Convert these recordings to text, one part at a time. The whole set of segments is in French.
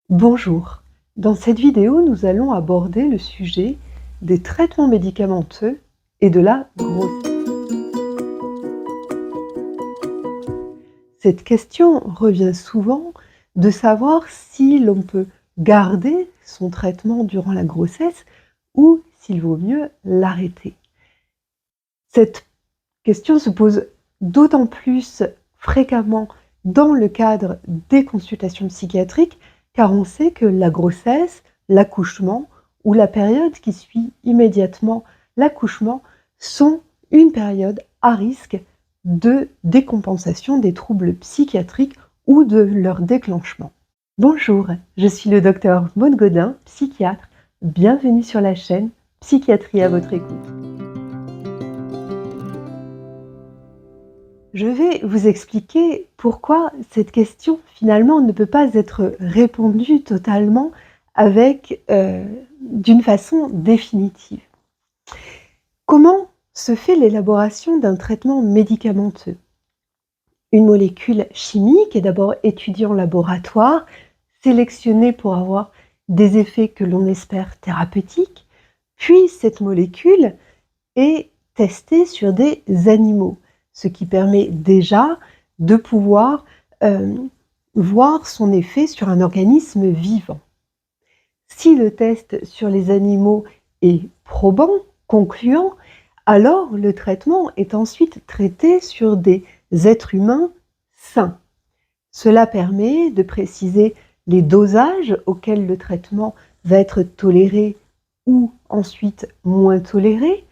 Bonjour, dans cette vidéo, nous allons aborder le sujet des traitements médicamenteux et de la grossesse. Cette question revient souvent de savoir si l'on peut garder son traitement durant la grossesse ou s'il vaut mieux l'arrêter. Cette question se pose d'autant plus fréquemment dans le cadre des consultations psychiatriques car on sait que la grossesse, l'accouchement ou la période qui suit immédiatement l'accouchement sont une période à risque de décompensation des troubles psychiatriques ou de leur déclenchement. Bonjour, je suis le docteur Maude Godin, psychiatre. Bienvenue sur la chaîne Psychiatrie à votre écoute. Je vais vous expliquer pourquoi cette question finalement ne peut pas être répondue totalement d'une façon définitive. Comment se fait l'élaboration d'un traitement médicamenteux? Une molécule chimique est d'abord étudiée en laboratoire, sélectionnée pour avoir des effets que l'on espère thérapeutiques, puis cette molécule est testée sur des animaux, ce qui permet déjà de pouvoir voir son effet sur un organisme vivant. Si le test sur les animaux est probant, concluant, alors le traitement est ensuite traité sur des êtres humains sains. Cela permet de préciser les dosages auxquels le traitement va être toléré ou ensuite moins toléré,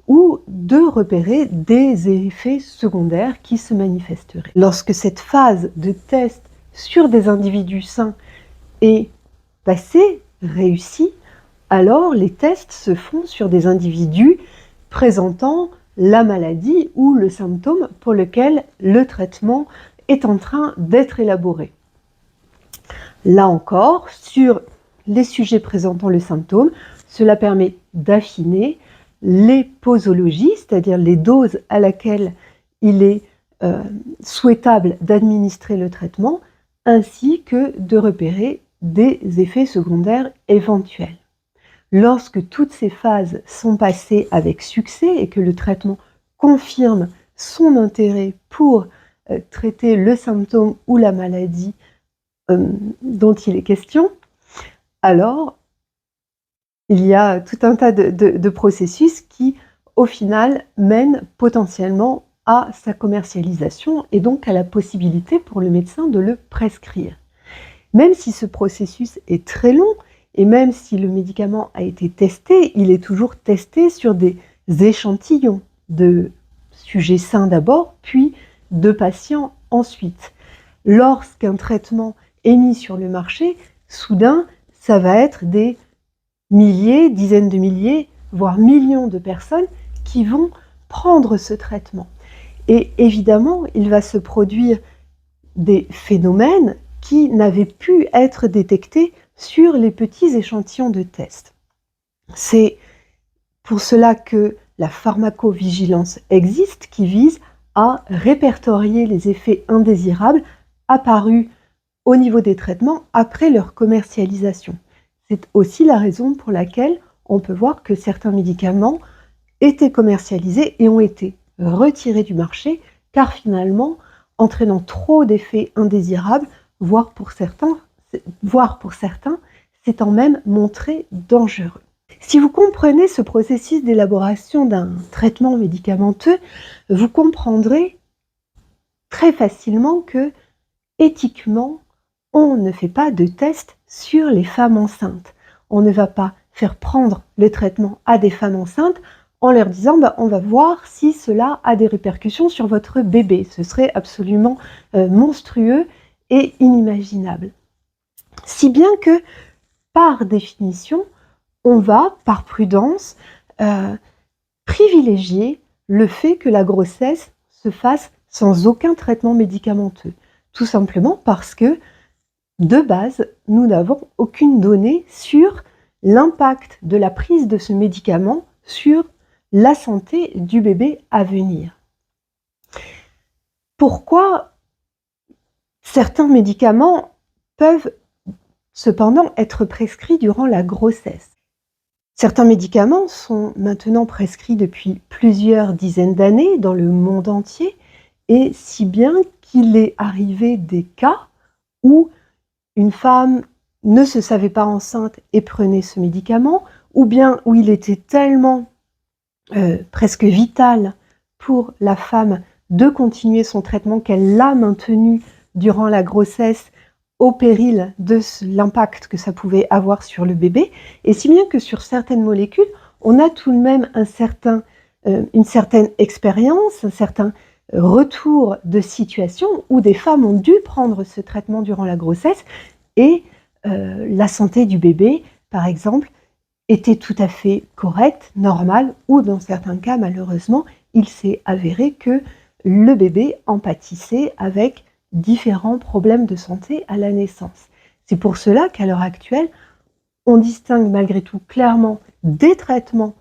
ou de repérer des effets secondaires qui se manifesteraient. Lorsque cette phase de test sur des individus sains est passée, réussie, alors les tests se font sur des individus présentant la maladie ou le symptôme pour lequel le traitement est en train d'être élaboré. Là encore, sur les sujets présentant le symptôme, cela permet d'affiner les posologies, c'est-à-dire les doses à laquelle il est souhaitable d'administrer le traitement, ainsi que de repérer des effets secondaires éventuels. Lorsque toutes ces phases sont passées avec succès et que le traitement confirme son intérêt pour traiter le symptôme ou la maladie dont il est question, alors il y a tout un tas de processus qui, au final, mènent potentiellement à sa commercialisation et donc à la possibilité pour le médecin de le prescrire. Même si ce processus est très long et même si le médicament a été testé, il est toujours testé sur des échantillons de sujets sains d'abord, puis de patients ensuite. Lorsqu'un traitement est mis sur le marché, soudain, ça va être des milliers, dizaines de milliers, voire millions de personnes qui vont prendre ce traitement. Et évidemment, il va se produire des phénomènes qui n'avaient pu être détectés sur les petits échantillons de tests. C'est pour cela que la pharmacovigilance existe, qui vise à répertorier les effets indésirables apparus au niveau des traitements après leur commercialisation. C'est aussi la raison pour laquelle on peut voir que certains médicaments étaient commercialisés et ont été retirés du marché, car finalement, entraînant trop d'effets indésirables, voire pour certains, s'étant même montré dangereux. Si vous comprenez ce processus d'élaboration d'un traitement médicamenteux, vous comprendrez très facilement que, éthiquement, on ne fait pas de tests sur les femmes enceintes. On ne va pas faire prendre le traitement à des femmes enceintes en leur disant on va voir si cela a des répercussions sur votre bébé. Ce serait absolument monstrueux et inimaginable. Si bien que, par définition, on va, par prudence, privilégier le fait que la grossesse se fasse sans aucun traitement médicamenteux. Tout simplement parce que, de base, nous n'avons aucune donnée sur l'impact de la prise de ce médicament sur la santé du bébé à venir. Pourquoi certains médicaments peuvent cependant être prescrits durant la grossesse. Certains médicaments sont maintenant prescrits depuis plusieurs dizaines d'années dans le monde entier, et si bien qu'il est arrivé des cas où une femme ne se savait pas enceinte et prenait ce médicament, ou bien où il était tellement presque vital pour la femme de continuer son traitement qu'elle l'a maintenu durant la grossesse au péril de l'impact que ça pouvait avoir sur le bébé, et si bien que sur certaines molécules, on a tout de même une certaine expérience, un certain retour de situation où des femmes ont dû prendre ce traitement durant la grossesse et la santé du bébé, par exemple, était tout à fait correcte, normale, ou dans certains cas, malheureusement, il s'est avéré que le bébé en pâtissait avec différents problèmes de santé à la naissance. C'est pour cela qu'à l'heure actuelle, on distingue malgré tout clairement des traitements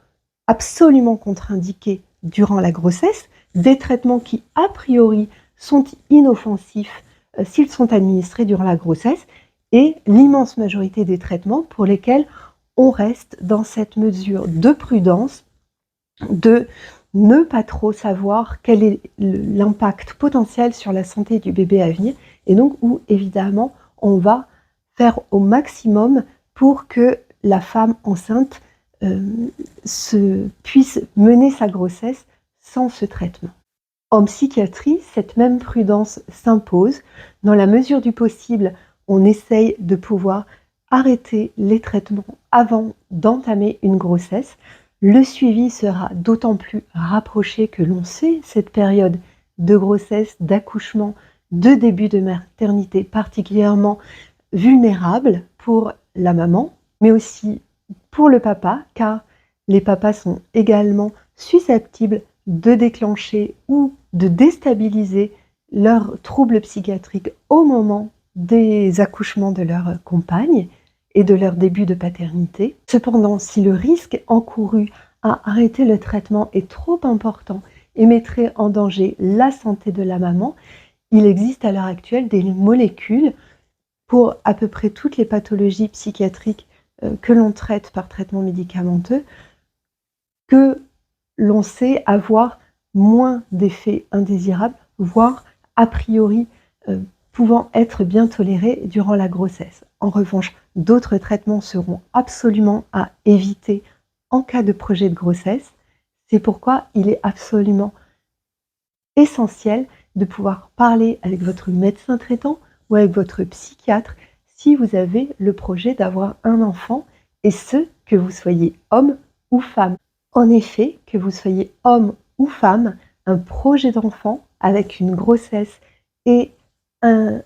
absolument contre-indiqués durant la grossesse, des traitements qui, a priori, sont inoffensifs s'ils sont administrés durant la grossesse, et l'immense majorité des traitements pour lesquels on reste dans cette mesure de prudence, de ne pas trop savoir quel est l'impact potentiel sur la santé du bébé à venir, et donc où évidemment on va faire au maximum pour que la femme enceinte puisse mener sa grossesse sans ce traitement. En psychiatrie, cette même prudence s'impose. Dans la mesure du possible, on essaye de pouvoir arrêter les traitements avant d'entamer une grossesse. Le suivi sera d'autant plus rapproché que l'on sait cette période de grossesse, d'accouchement, de début de maternité particulièrement vulnérable pour la maman, mais aussi pour le papa, car les papas sont également susceptibles de déclencher ou de déstabiliser leurs troubles psychiatriques au moment des accouchements de leur compagne et de leur début de paternité. Cependant, si le risque encouru à arrêter le traitement est trop important et mettrait en danger la santé de la maman, il existe à l'heure actuelle des molécules pour à peu près toutes les pathologies psychiatriques que l'on traite par traitement médicamenteux, que l'on sait avoir moins d'effets indésirables, voire a priori pouvant être bien tolérés durant la grossesse. En revanche, d'autres traitements seront absolument à éviter en cas de projet de grossesse. C'est pourquoi il est absolument essentiel de pouvoir parler avec votre médecin traitant ou avec votre psychiatre si vous avez le projet d'avoir un enfant, et ce, que vous soyez homme ou femme. En effet, que vous soyez homme ou femme, un projet d'enfant avec une grossesse et un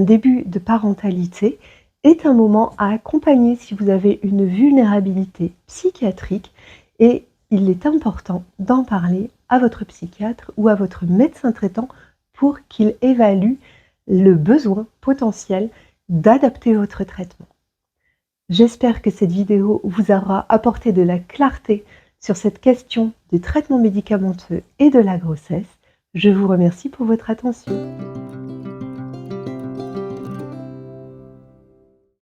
début de parentalité est un moment à accompagner si vous avez une vulnérabilité psychiatrique, et il est important d'en parler à votre psychiatre ou à votre médecin traitant pour qu'il évalue le besoin potentiel d'adapter votre traitement. J'espère que cette vidéo vous aura apporté de la clarté sur cette question des traitements médicamenteux et de la grossesse. Je vous remercie pour votre attention.